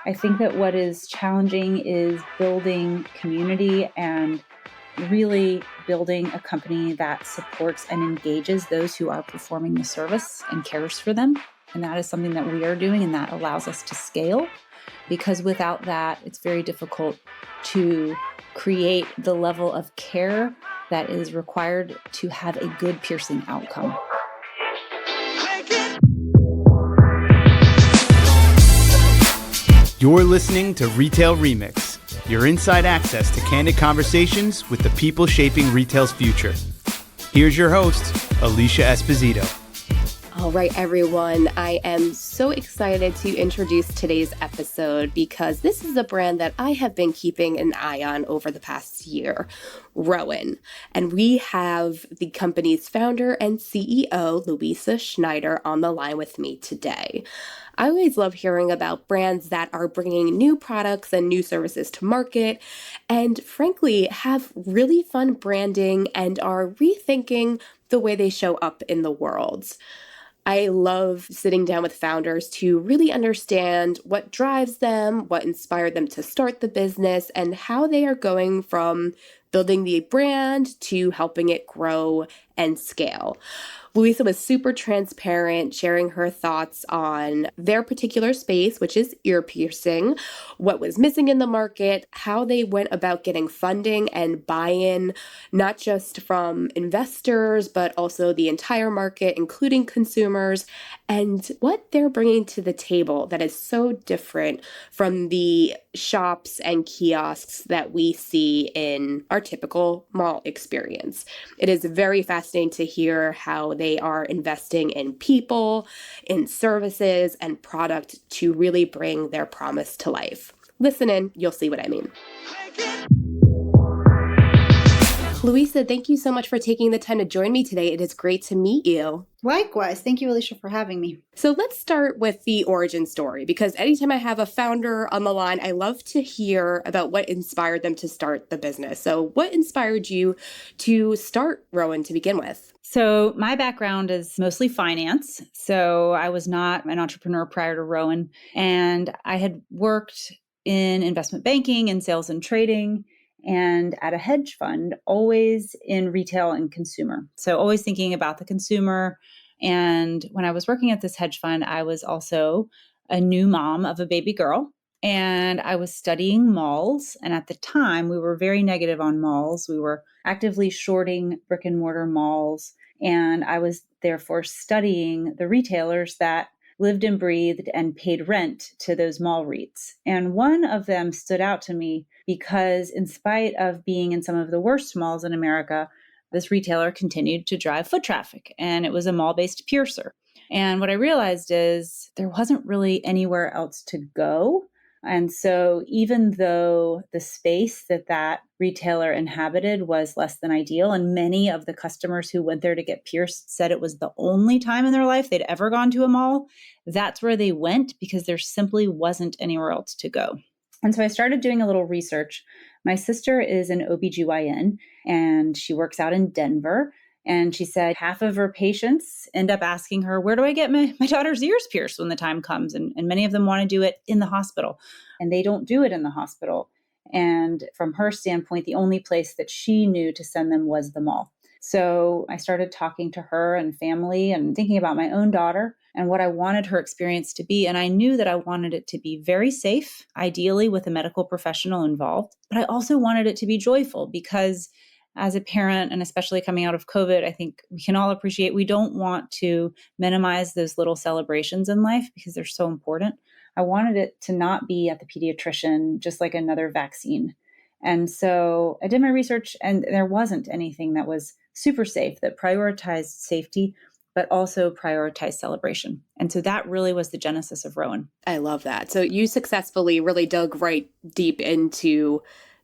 I think that what is challenging is building community and really building a company that supports and engages those who are performing the service and cares for them. And that is something that we are doing, and that allows us to scale, because without that, it's very difficult to create the level of care that is required to have a good piercing outcome. You're listening to Retail Remix, your inside access to candid conversations with the people shaping retail's future. Here's your host, Alicia Esposito. All right, everyone. I am so excited to introduce today's episode because this is a brand that I have been keeping an eye on over the past year, Rowan. And we have the company's founder and CEO, Louisa Schneider, on the line with me today. I always love hearing about brands that are bringing new products and new services to market and, frankly, have really fun branding and are rethinking the way they show up in the world. I love sitting down with founders to really understand what drives them, what inspired them to start the business, and how they are going from building the brand to helping it grow and scale. Louisa was super transparent, sharing her thoughts on their particular space, which is ear piercing, what was missing in the market, how they went about getting funding and buy-in, not just from investors, but also the entire market, including consumers, and what they're bringing to the table that is so different from the shops and kiosks that we see in our typical mall experience. It is very fascinating to hear how they are investing in people, in services, and product to really bring their promise to life. Listen in, you'll see what I mean. Louisa, thank you so much for taking the time to join me today. It is great to meet you. Likewise. Thank you, Alicia, for having me. So let's start with the origin story, because anytime I have a founder on the line, I love to hear about what inspired them to start the business. So what inspired you to start Rowan to begin with? So my background is mostly finance. So I was not an entrepreneur prior to Rowan, and I had worked in investment banking and sales and trading and at a hedge fund, always in retail and consumer. So always thinking about the consumer. And when I was working at this hedge fund, I was also a new mom of a baby girl. And I was studying malls. And at the time, we were very negative on malls. We were actively shorting brick and mortar malls. And I was therefore studying the retailers that lived and breathed and paid rent to those mall REITs. And one of them stood out to me because in spite of being in some of the worst malls in America, this retailer continued to drive foot traffic, and it was a mall-based piercer. And what I realized is there wasn't really anywhere else to go. And so even though the space that retailer inhabited was less than ideal, and many of the customers who went there to get pierced said it was the only time in their life they'd ever gone to a mall, that's where they went because there simply wasn't anywhere else to go. And so I started doing a little research. My sister is an OBGYN, and she works out in Denver. And she said half of her patients end up asking her, where do I get my daughter's ears pierced when the time comes? And many of them want to do it in the hospital, and they don't do it in the hospital. And from her standpoint, the only place that she knew to send them was the mall. So I started talking to her and family and thinking about my own daughter and what I wanted her experience to be. And I knew that I wanted it to be very safe, ideally with a medical professional involved. But I also wanted it to be joyful because as a parent, and especially coming out of COVID, I think we can all appreciate we don't want to minimize those little celebrations in life because they're so important. I wanted it to not be at the pediatrician, just like another vaccine. And so I did my research, and there wasn't anything that was super safe, that prioritized safety, but also prioritized celebration. And so that really was the genesis of Rowan. I love that. So you successfully really dug right deep into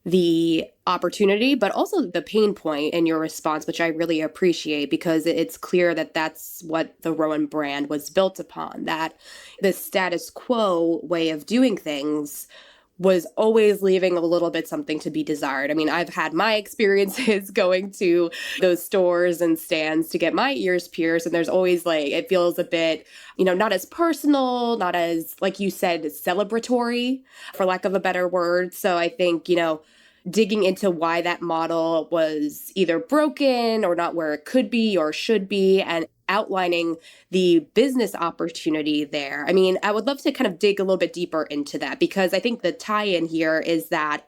the opportunity, but also the pain point in your response, which I really appreciate because it's clear that that's what the Rowan brand was built upon, that the status quo way of doing things was always leaving a little bit something to be desired. I mean, I've had my experiences going to those stores and stands to get my ears pierced. And there's always like, it feels a bit, not as personal, not as, like you said, celebratory, for lack of a better word. So I think, digging into why that model was either broken or not where it could be or should be, and outlining the business opportunity there. I mean, I would love to kind of dig a little bit deeper into that, because I think the tie-in here is that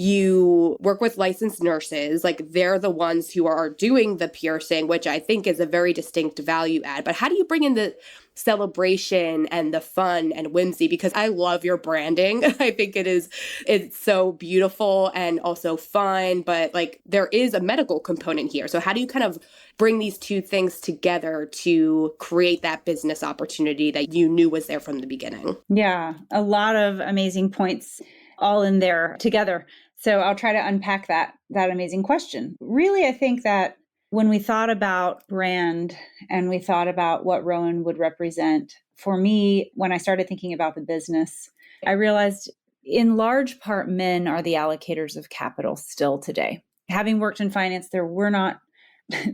you work with licensed nurses, like they're the ones who are doing the piercing, which I think is a very distinct value add. But how do you bring in the celebration and the fun and whimsy? Because I love your branding. I think it's so beautiful and also fun, but like there is a medical component here. So how do you kind of bring these two things together to create that business opportunity that you knew was there from the beginning? Yeah, a lot of amazing points all in there together. So I'll try to unpack that amazing question. Really, I think that when we thought about brand and we thought about what Rowan would represent, for me, when I started thinking about the business, I realized in large part, men are the allocators of capital still today. Having worked in finance, there were not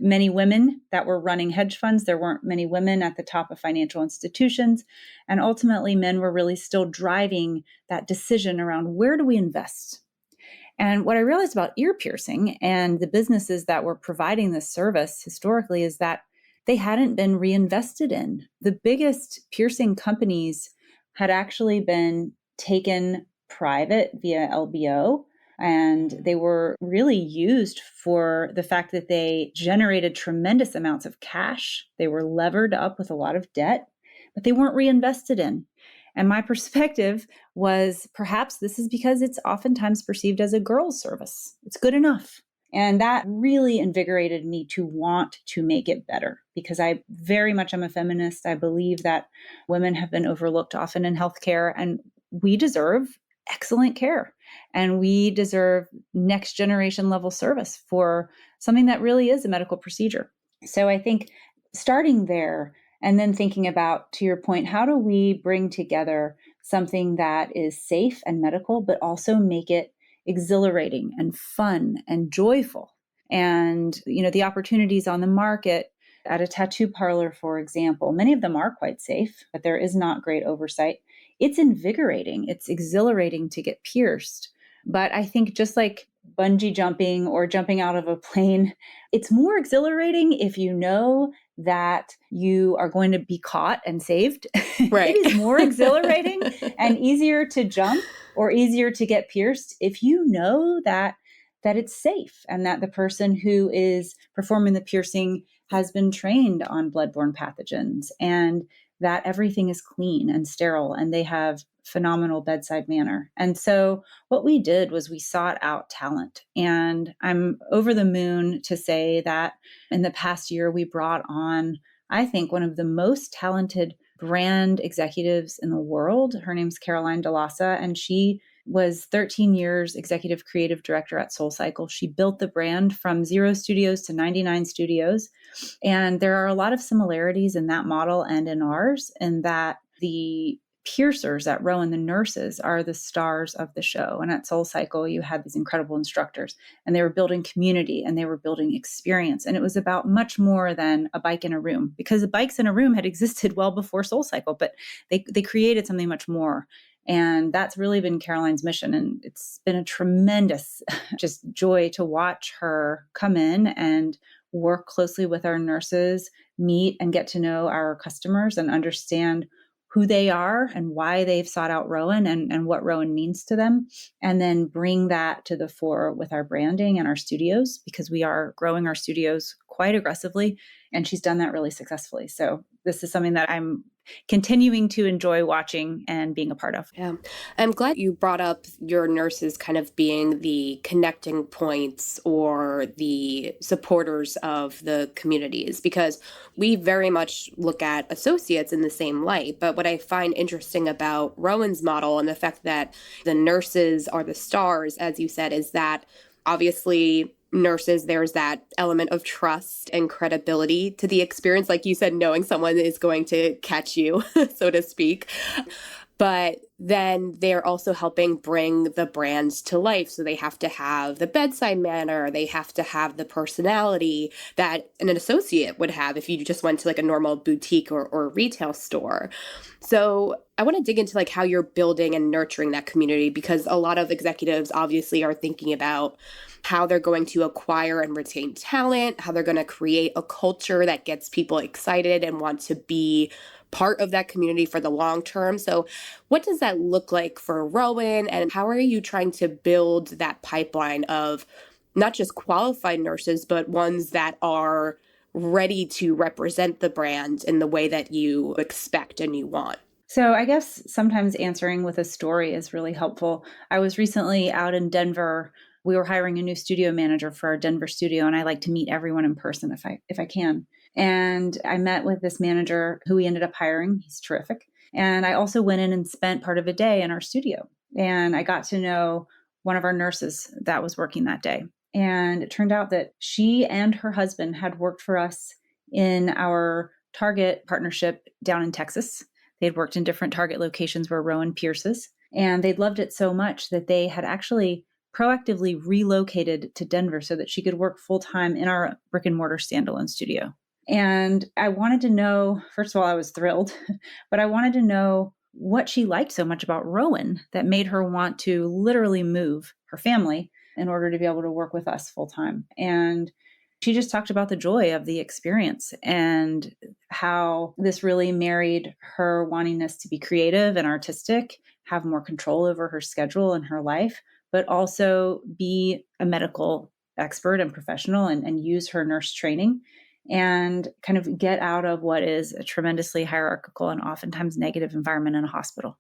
many women that were running hedge funds. There weren't many women at the top of financial institutions. And ultimately, men were really still driving that decision around where do we invest? And what I realized about ear piercing and the businesses that were providing this service historically is that they hadn't been reinvested in. The biggest piercing companies had actually been taken private via LBO, and they were really used for the fact that they generated tremendous amounts of cash. They were levered up with a lot of debt, but they weren't reinvested in. And my perspective was perhaps this is because it's oftentimes perceived as a girl's service. It's good enough. And that really invigorated me to want to make it better, because I very much am a feminist. I believe that women have been overlooked often in healthcare, and we deserve excellent care. And we deserve next generation level service for something that really is a medical procedure. So I think starting there, and then thinking about, to your point, how do we bring together something that is safe and medical, but also make it exhilarating and fun and joyful? And, the opportunities on the market at a tattoo parlor, for example, many of them are quite safe, but there is not great oversight. It's invigorating. It's exhilarating to get pierced. But I think just like bungee jumping or jumping out of a plane, it's more exhilarating if you know that you are going to be caught and saved. Right. It is more exhilarating and easier to jump or easier to get pierced if you know that it's safe and that the person who is performing the piercing has been trained on bloodborne pathogens and that everything is clean and sterile and they have phenomenal bedside manner. And so what we did was we sought out talent. And I'm over the moon to say that in the past year, we brought on, I think, one of the most talented brand executives in the world. Her name's Caroline DeLassa, and she was 13 years executive creative director at SoulCycle. She built the brand from 0 studios to 99 studios. And there are a lot of similarities in that model and in ours, in that the piercers at Rowan, the nurses, are the stars of the show. And at SoulCycle, you had these incredible instructors, and they were building community and they were building experience. And it was about much more than a bike in a room, because the bikes in a room had existed well before SoulCycle, but they created something much more. And that's really been Caroline's mission. And it's been a tremendous just joy to watch her come in and work closely with our nurses, meet and get to know our customers and understand who they are and why they've sought out Rowan and what Rowan means to them. And then bring that to the fore with our branding and our studios, because we are growing our studios quite aggressively. And she's done that really successfully. So this is something that I'm continuing to enjoy watching and being a part of. Yeah. I'm glad you brought up your nurses kind of being the connecting points or the supporters of the communities, because we very much look at associates in the same light. But what I find interesting about Rowan's model and the fact that the nurses are the stars, as you said, is that obviously nurses, there's that element of trust and credibility to the experience. Like you said, knowing someone is going to catch you, so to speak. But then they're also helping bring the brands to life. So they have to have the bedside manner, they have to have the personality that an associate would have if you just went to like a normal boutique or retail store. So I want to dig into like how you're building and nurturing that community, because a lot of executives obviously are thinking about how they're going to acquire and retain talent, how they're going to create a culture that gets people excited and want to be part of that community for the long term. So what does that look like for Rowan, and how are you trying to build that pipeline of not just qualified nurses, but ones that are ready to represent the brand in the way that you expect and you want? So I guess sometimes answering with a story is really helpful. I was recently out in Denver. We were hiring a new studio manager for our Denver studio, and I like to meet everyone in person if I can. And I met with this manager who we ended up hiring. He's terrific. And I also went in and spent part of a day in our studio. And I got to know one of our nurses that was working that day. And it turned out that she and her husband had worked for us in our Target partnership down in Texas. They'd worked in different Target locations where Rowan pierces, and they'd loved it so much that they had actually proactively relocated to Denver so that she could work full time in our brick and mortar standalone studio. And I wanted to know, first of all, I was thrilled, but I wanted to know what she liked so much about Rowan that made her want to literally move her family in order to be able to work with us full time. And she just talked about the joy of the experience and how this really married her wanting us to be creative and artistic, have more control over her schedule and her life, but also be a medical expert and professional and use her nurse training and kind of get out of what is a tremendously hierarchical and oftentimes negative environment in a hospital.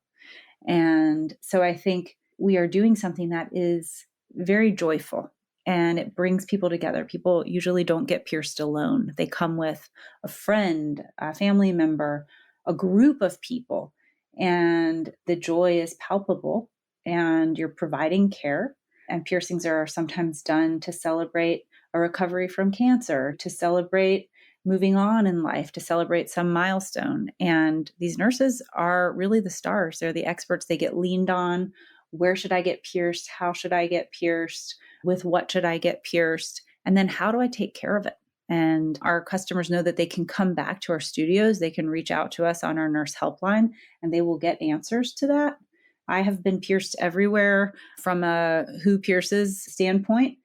And so I think we are doing something that is very joyful and it brings people together. People usually don't get pierced alone. They come with a friend, a family member, a group of people, and the joy is palpable and you're providing care. And piercings are sometimes done to celebrate a recovery from cancer, to celebrate moving on in life, to celebrate some milestone. And these nurses are really the stars. They're the experts. They get leaned on. Where should I get pierced? How should I get pierced? With what should I get pierced? And then how do I take care of it? And our customers know that they can come back to our studios. They can reach out to us on our nurse helpline and they will get answers to that. I have been pierced everywhere from a who pierces standpoint.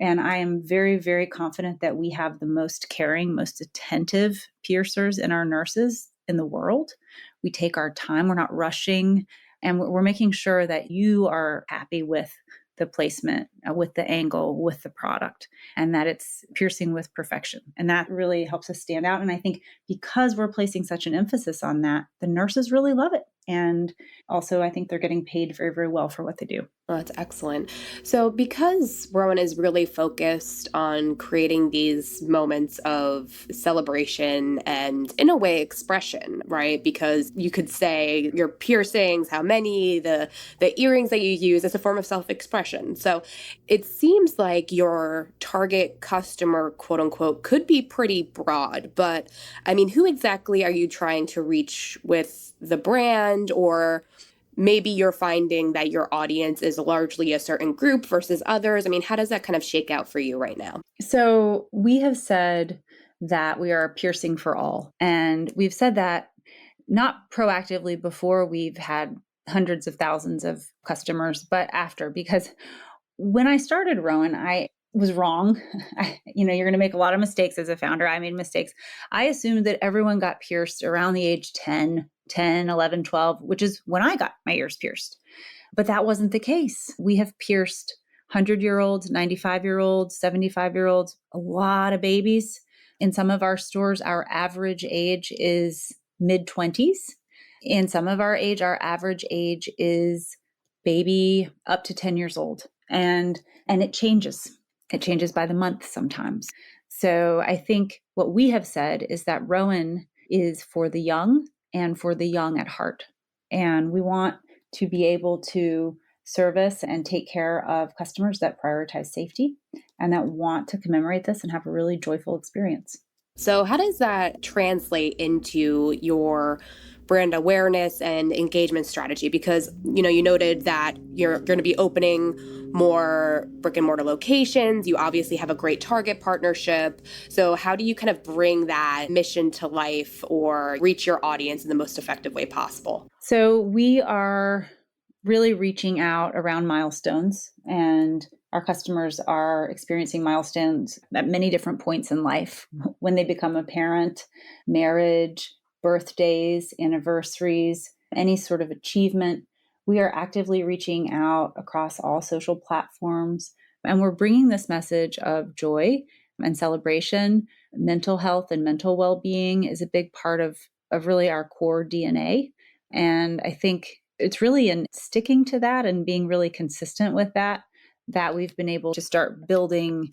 And I am very, very confident that we have the most caring, most attentive piercers in our nurses in the world. We take our time, we're not rushing, and we're making sure that you are happy with the placement, with the angle, with the product, and that it's piercing with perfection. And that really helps us stand out. And I think because we're placing such an emphasis on that, the nurses really love it. And also, I think they're getting paid very, very well for what they do. Oh, that's excellent. So because Rowan is really focused on creating these moments of celebration and, in a way, expression, right? Because you could say your piercings, how many, the earrings that you use as a form of self-expression. So it seems like your target customer, quote unquote, could be pretty broad. But I mean, who exactly are you trying to reach with the brand? Or maybe you're finding that your audience is largely a certain group versus others. I mean, how does that kind of shake out for you right now? So we have said that we are piercing for all. And we've said that not proactively before we've had hundreds of thousands of customers, but after, because when I started Rowan, I was wrong. You're going to make a lot of mistakes as a founder. I made mistakes. I assumed that everyone got pierced around the age 10, 11, 12, which is when I got my ears pierced. But that wasn't the case. We have pierced 100-year-olds, 95-year-olds, 75-year-olds, a lot of babies. In some of our stores, our average age is mid-20s. In some of our average age is baby up to 10 years old. And it changes. It changes by the month sometimes. So I think what we have said is that Rowan is for the young and for the young at heart. And we want to be able to service and take care of customers that prioritize safety and that want to commemorate this and have a really joyful experience. So how does that translate into your brand awareness and engagement strategy? Because, you noted that you're going to be opening more brick and mortar locations. You obviously have a great Target partnership. So how do you kind of bring that mission to life or reach your audience in the most effective way possible? So we are really reaching out around milestones, and our customers are experiencing milestones at many different points in life when they become a parent, marriage, birthdays, anniversaries, any sort of achievement. We are actively reaching out across all social platforms, and we're bringing this message of joy and celebration. Mental health and mental well-being is a big part of really our core DNA. And I think it's really in sticking to that and being really consistent with that we've been able to start building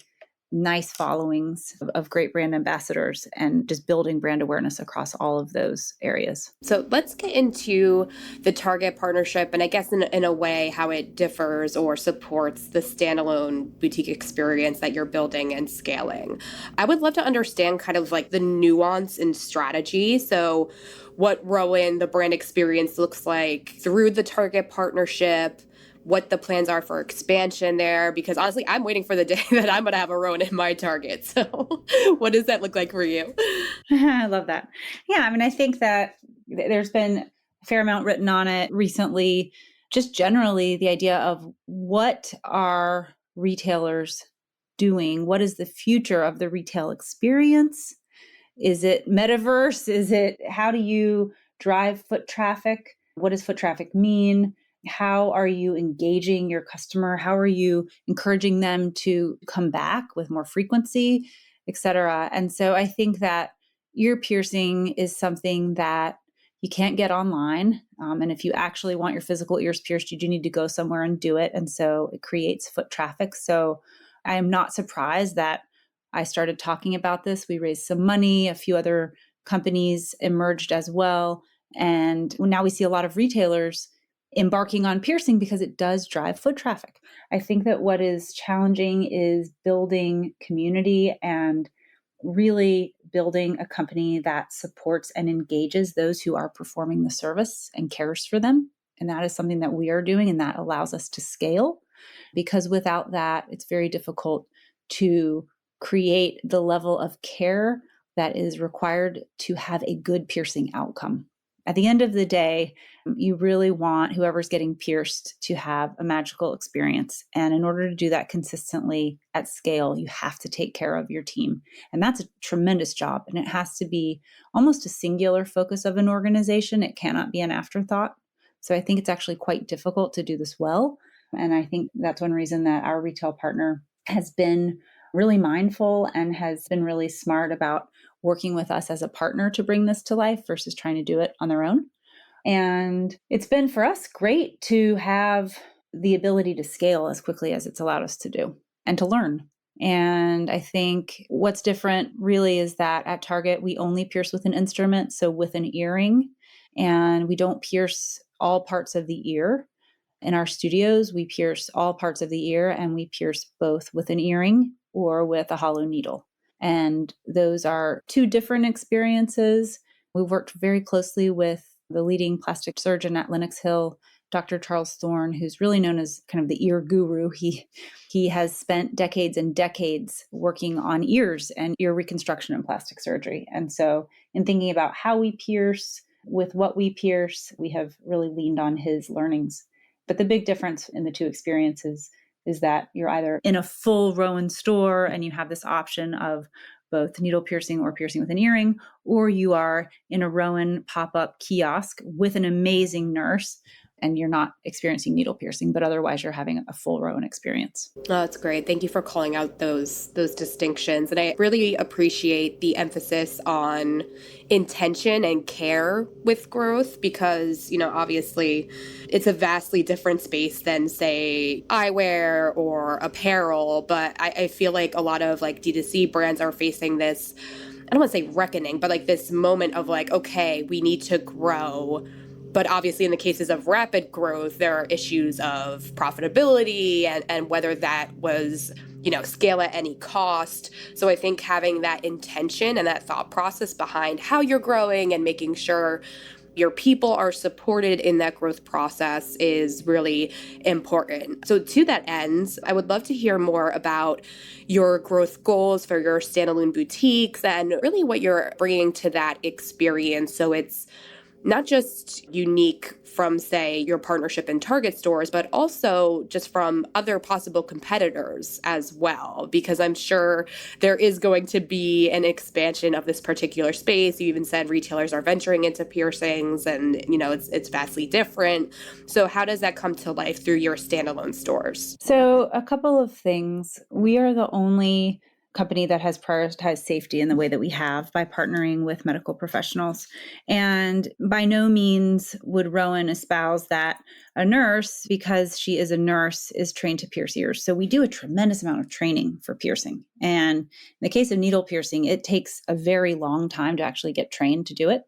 nice followings of great brand ambassadors and just building brand awareness across all of those areas. So let's get into the Target partnership, and I guess in a way how it differs or supports the standalone boutique experience that you're building and scaling. I would love to understand kind of like the nuance and strategy. So what Rowan, the brand experience, looks like through the Target partnership, what the plans are for expansion there, because honestly, I'm waiting for the day that I'm going to have a Rowan in my Target. So what does that look like for you? I love that. Yeah, I mean, I think that there's been a fair amount written on it recently, just generally the idea of what are retailers doing? What is the future of the retail experience? Is it metaverse? How do you drive foot traffic? What does foot traffic mean? How are you engaging your customer? How are you encouraging them to come back with more frequency, et cetera? And so I think that ear piercing is something that you can't get online. And if you actually want your physical ears pierced, you do need to go somewhere and do it. And so it creates foot traffic. So I am not surprised that I started talking about this. We raised some money. A few other companies emerged as well. And now we see a lot of retailers embarking on piercing because it does drive foot traffic. I think that what is challenging is building community and really building a company that supports and engages those who are performing the service and cares for them. And that is something that we are doing, and that allows us to scale, because without that, it's very difficult to create the level of care that is required to have a good piercing outcome. At the end of the day, you really want whoever's getting pierced to have a magical experience. And in order to do that consistently at scale, you have to take care of your team. And that's a tremendous job. And it has to be almost a singular focus of an organization. It cannot be an afterthought. So I think it's actually quite difficult to do this well. And I think that's one reason that our retail partner has been really mindful and has been really smart about working with us as a partner to bring this to life versus trying to do it on their own. And it's been for us great to have the ability to scale as quickly as it's allowed us to do and to learn. And I think what's different really is that at Target, we only pierce with an instrument, so with an earring, and we don't pierce all parts of the ear. In our studios, we pierce all parts of the ear, and we pierce both with an earring or with a hollow needle. And those are two different experiences. We've worked very closely with the leading plastic surgeon at Lenox Hill, Dr. Charles Thorne, who's really known as kind of the ear guru. He has spent decades and decades working on ears and ear reconstruction and plastic surgery. And so in thinking about how we pierce, with what we pierce, we have really leaned on his learnings. But the big difference in the two experiences is that you're either in a full Rowan store and you have this option of both needle piercing or piercing with an earring, or you are in a Rowan pop-up kiosk with an amazing nurse and you're not experiencing needle piercing, but otherwise you're having a full Rowan experience. Oh, that's great. Thank you for calling out those distinctions. And I really appreciate the emphasis on intention and care with growth because, obviously it's a vastly different space than, say, eyewear or apparel. But I feel like a lot of like D2C brands are facing this, I don't want to say reckoning, but like this moment of like, okay, we need to grow. But obviously, in the cases of rapid growth, there are issues of profitability and whether that was, scale at any cost. So I think having that intention and that thought process behind how you're growing and making sure your people are supported in that growth process is really important. So to that end, I would love to hear more about your growth goals for your standalone boutiques and really what you're bringing to that experience. So it's not just unique from, say, your partnership in Target stores, but also just from other possible competitors as well, because I'm sure there is going to be an expansion of this particular space. You even said retailers are venturing into piercings and, it's vastly different. So how does that come to life through your standalone stores? So a couple of things. We are the only company that has prioritized safety in the way that we have by partnering with medical professionals. And by no means would Rowan espouse that a nurse, because she is a nurse, is trained to pierce ears. So we do a tremendous amount of training for piercing. And in the case of needle piercing, it takes a very long time to actually get trained to do it.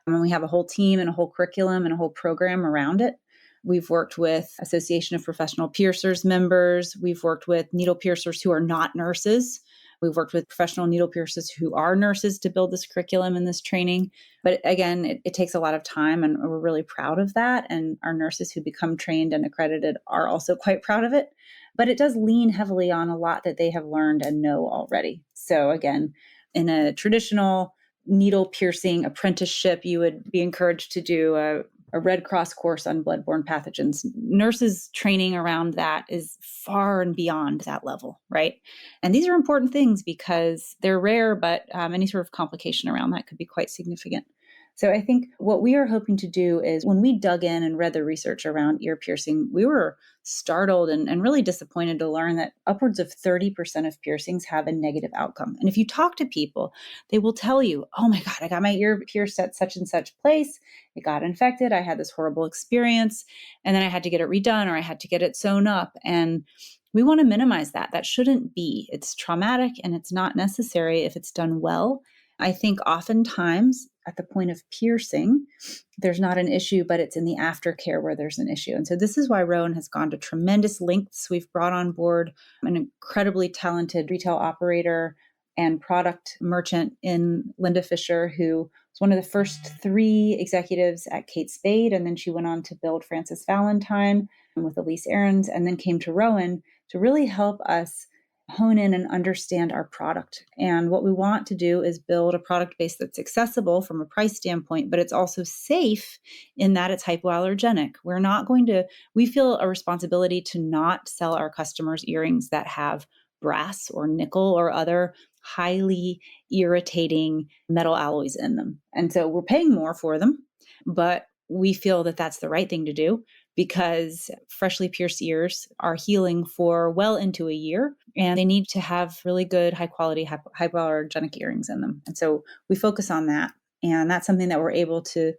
And we have a whole team and a whole curriculum and a whole program around it. We've worked with Association of Professional Piercers members. We've worked with needle piercers who are not nurses. We've worked with professional needle piercers who are nurses to build this curriculum and this training. But again, it takes a lot of time, and we're really proud of that. And our nurses who become trained and accredited are also quite proud of it. But it does lean heavily on a lot that they have learned and know already. So again, in a traditional needle piercing apprenticeship, you would be encouraged to do a Red Cross course on bloodborne pathogens. Nurses training around that is far and beyond that level, right? And these are important things because they're rare, but any sort of complication around that could be quite significant. So I think what we are hoping to do is when we dug in and read the research around ear piercing, we were startled and really disappointed to learn that upwards of 30% of piercings have a negative outcome. And if you talk to people, they will tell you, oh my God, I got my ear pierced at such and such place. It got infected. I had this horrible experience. And then I had to get it redone or I had to get it sewn up. And we want to minimize that. That shouldn't be. It's traumatic and it's not necessary if it's done well. I think oftentimes at the point of piercing, there's not an issue, but it's in the aftercare where there's an issue. And so this is why Rowan has gone to tremendous lengths. We've brought on board an incredibly talented retail operator and product merchant in Linda Fisher, who was one of the first 3 executives at Kate Spade. And then she went on to build Frances Valentine with Elise Aarons, and then came to Rowan to really help us hone in and understand our product. And what we want to do is build a product base that's accessible from a price standpoint, but it's also safe in that it's hypoallergenic. We feel a responsibility to not sell our customers earrings that have brass or nickel or other highly irritating metal alloys in them. And so we're paying more for them, but we feel that that's the right thing to do because freshly pierced ears are healing for well into a year, and they need to have really good, high quality, hypoallergenic earrings in them. And so we focus on that. And that's something that we're able to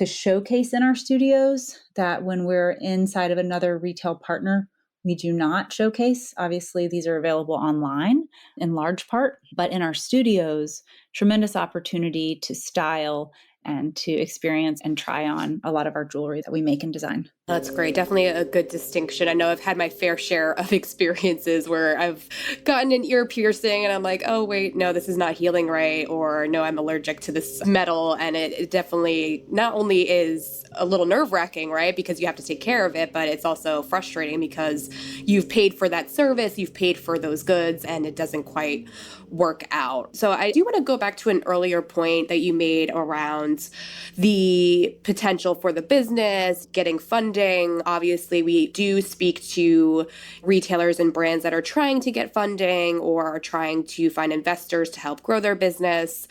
showcase in our studios, that when we're inside of another retail partner, we do not showcase. Obviously, these are available online in large part, but in our studios, tremendous opportunity to style and to experience and try on a lot of our jewelry that we make and design. That's great. Definitely a good distinction. I know I've had my fair share of experiences where I've gotten an ear piercing and I'm like, oh, wait, no, this is not healing right. Or no, I'm allergic to this metal. And it definitely not only is a little nerve wracking, right? Because you have to take care of it, but it's also frustrating because you've paid for that service, you've paid for those goods, and it doesn't quite work out. So I do want to go back to an earlier point that you made around the potential for the business, getting funding. Obviously, we do speak to retailers and brands that are trying to get funding or are trying to find investors to help grow their business.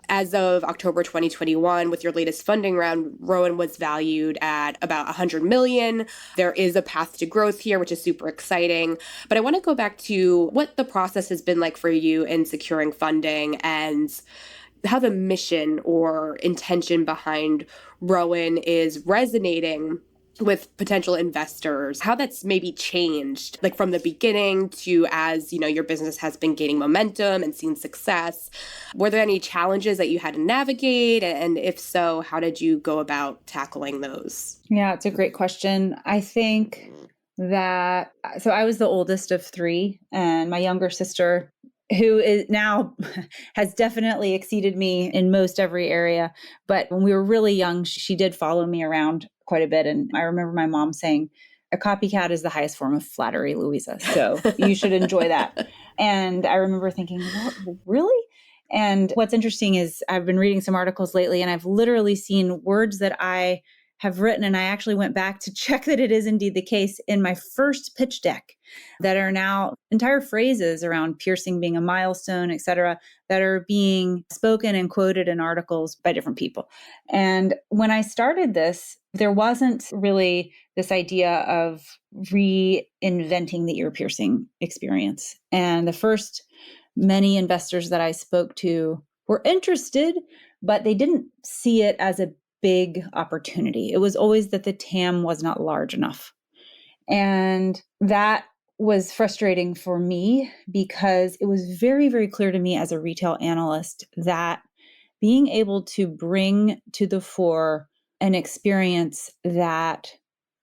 As of October 2021, with your latest funding round, Rowan was valued at about $100 million. There is a path to growth here, which is super exciting. But I want to go back to what the process has been like for you in securing funding and how the mission or intention behind Rowan is resonating with potential investors, how that's maybe changed, like from the beginning to as, your business has been gaining momentum and seen success. Were there any challenges that you had to navigate? And if so, how did you go about tackling those? Yeah, it's a great question. I think that, so I was the oldest of 3, and my younger sister who is now has definitely exceeded me in most every area. But when we were really young, she did follow me around quite a bit. And I remember my mom saying, a copycat is the highest form of flattery, Louisa. So you should enjoy that. And I remember thinking, what, really? And what's interesting is I've been reading some articles lately, and I've literally seen words that I have written, and I actually went back to check that it is indeed the case in my first pitch deck, that are now entire phrases around piercing being a milestone, et cetera, that are being spoken and quoted in articles by different people. And when I started this, there wasn't really this idea of reinventing the ear piercing experience. And the first many investors that I spoke to were interested, but they didn't see it as a big opportunity. It was always that the TAM was not large enough. And that was frustrating for me because it was very, very clear to me as a retail analyst that being able to bring to the fore an experience that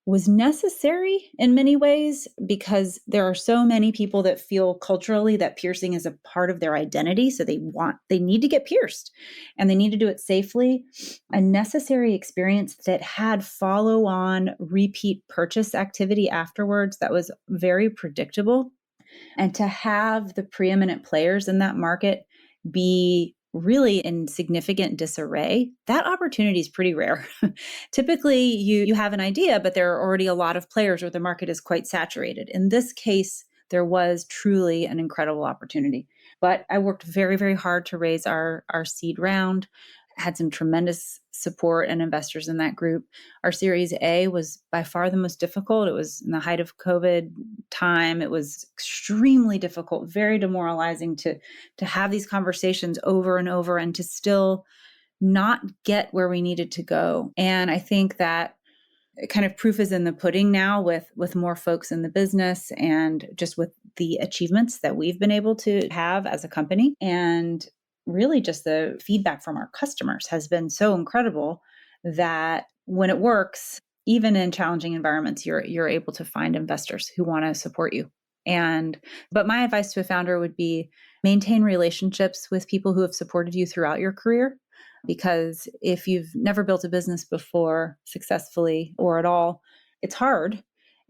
was necessary in many ways, because there are so many people that feel culturally that piercing is a part of their identity. So they need to get pierced, and they need to do it safely. A necessary experience that had follow on repeat purchase activity afterwards that was very predictable. And to have the preeminent players in that market be really in significant disarray, that opportunity is pretty rare. Typically, you have an idea, but there are already a lot of players, or the market is quite saturated. In this case, there was truly an incredible opportunity. But I worked very, very hard to raise our seed round, had some tremendous support and investors in that group. Our Series A was by far the most difficult. It was in the height of COVID time. It was extremely difficult, very demoralizing to have these conversations over and over and to still not get where we needed to go. And I think that kind of proof is in the pudding now with more folks in the business and just with the achievements that we've been able to have as a company. And really just the feedback from our customers has been so incredible that when it works, even in challenging environments, you're able to find investors who want to support you. But my advice to a founder would be maintain relationships with people who have supported you throughout your career. Because if you've never built a business before successfully or at all, it's hard.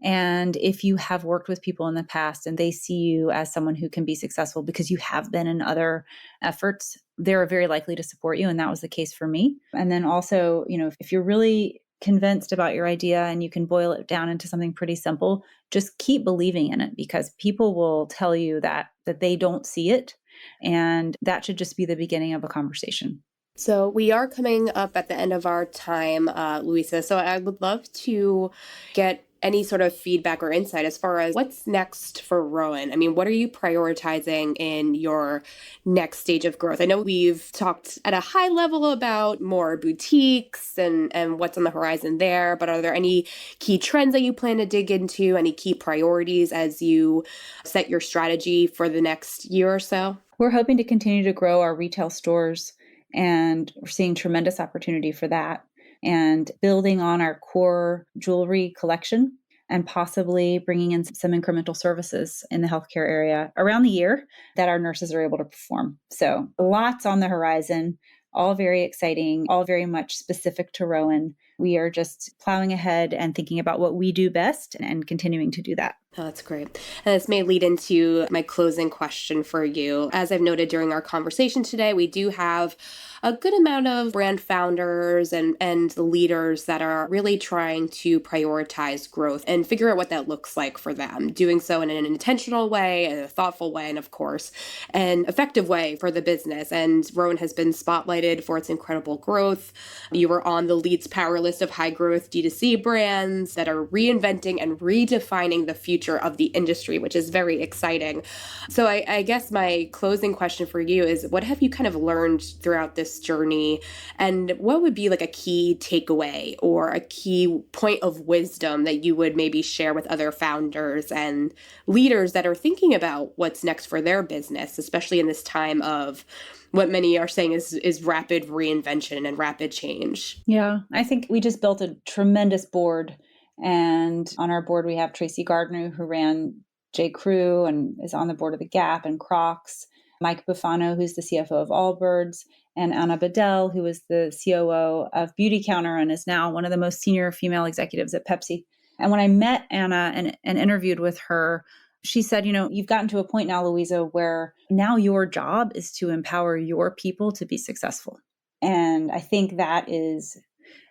And if you have worked with people in the past and they see you as someone who can be successful because you have been in other efforts, they're very likely to support you. And that was the case for me. And then also, if you're really convinced about your idea and you can boil it down into something pretty simple, just keep believing in it, because people will tell you that they don't see it. And that should just be the beginning of a conversation. So we are coming up at the end of our time, Louisa. So I would love to get any sort of feedback or insight as far as what's next for Rowan. I mean, what are you prioritizing in your next stage of growth? I know we've talked at a high level about more boutiques and what's on the horizon there, but are there any key trends that you plan to dig into, any key priorities as you set your strategy for the next year or so? We're hoping to continue to grow our retail stores, and we're seeing tremendous opportunity for that, and building on our core jewelry collection and possibly bringing in some incremental services in the healthcare area around the year that our nurses are able to perform. So lots on the horizon, all very exciting, all very much specific to Rowan. We are just plowing ahead and thinking about what we do best and continuing to do that. Oh, that's great. And this may lead into my closing question for you. As I've noted during our conversation today, we do have a good amount of brand founders and leaders that are really trying to prioritize growth and figure out what that looks like for them, doing so in an intentional way, in a thoughtful way, and of course, an effective way for the business. And Rowan has been spotlighted for its incredible growth. You were on the Lead's Power list of high growth D2C brands that are reinventing and redefining the future of the industry, which is very exciting. So I guess my closing question for you is, what have you kind of learned throughout this journey? And what would be like a key takeaway or a key point of wisdom that you would maybe share with other founders and leaders that are thinking about what's next for their business, especially in this time of what many are saying is rapid reinvention and rapid change? Yeah, I think we just built a tremendous board. And on our board, we have Tracy Gardner, who ran J. Crew and is on the board of the Gap and Crocs. Mike Buffano, who's the CFO of Allbirds, and Anna Bedell, who was the COO of Beauty Counter and is now one of the most senior female executives at Pepsi. And when I met Anna and interviewed with her, she said, you've gotten to a point now, Louisa, where now your job is to empower your people to be successful. And I think that is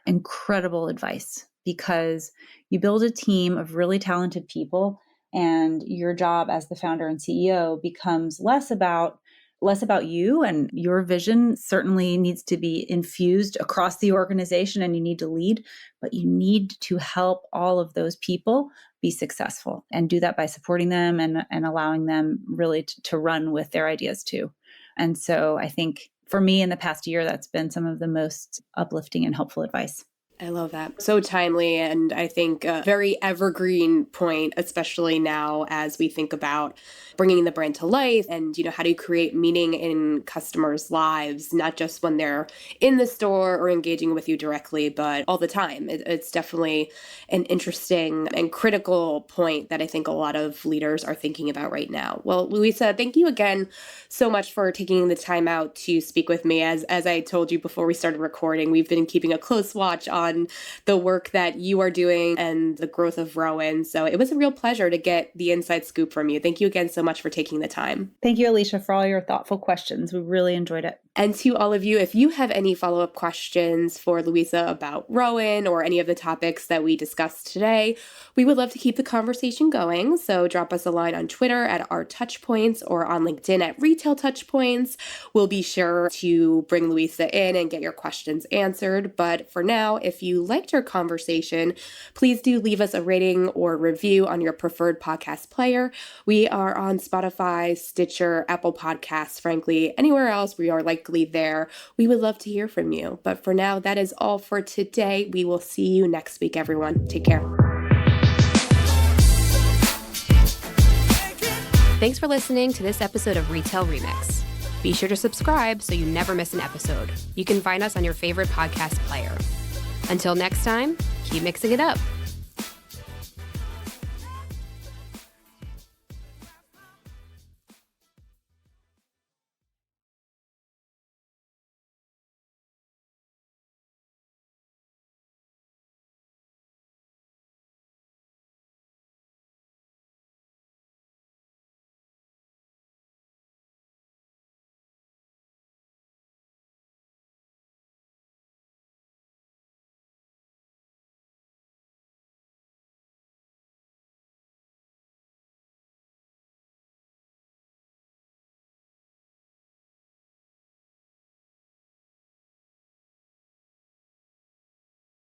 incredible advice, because you build a team of really talented people, and your job as the founder and CEO becomes less about you, and your vision certainly needs to be infused across the organization and you need to lead, but you need to help all of those people be successful, and do that by supporting them and allowing them really to run with their ideas too. And so I think for me in the past year, that's been some of the most uplifting and helpful advice. I love that. So timely, and I think a very evergreen point, especially now as we think about bringing the brand to life and, how do you create meaning in customers' lives, not just when they're in the store or engaging with you directly, but all the time. It's definitely an interesting and critical point that I think a lot of leaders are thinking about right now. Well, Louisa, thank you again so much for taking the time out to speak with me. As I told you before we started recording, we've been keeping a close watch on the work that you are doing and the growth of Rowan. So it was a real pleasure to get the inside scoop from you. Thank you again so much for taking the time. Thank you, Alicia, for all your thoughtful questions. We really enjoyed it. And to all of you, if you have any follow-up questions for Louisa about Rowan or any of the topics that we discussed today, we would love to keep the conversation going. So drop us a line on Twitter at Our Touchpoints or on LinkedIn at Retail Touchpoints. We'll be sure to bring Louisa in and get your questions answered. But for now, if you liked our conversation, please do leave us a rating or review on your preferred podcast player. We are on Spotify, Stitcher, Apple Podcasts, frankly, anywhere else we are likely there. We would love to hear from you. But for now, that is all for today. We will see you next week, everyone. Take care. Thanks for listening to this episode of Retail Remix. Be sure to subscribe so you never miss an episode. You can find us on your favorite podcast player. Until next time, keep mixing it up.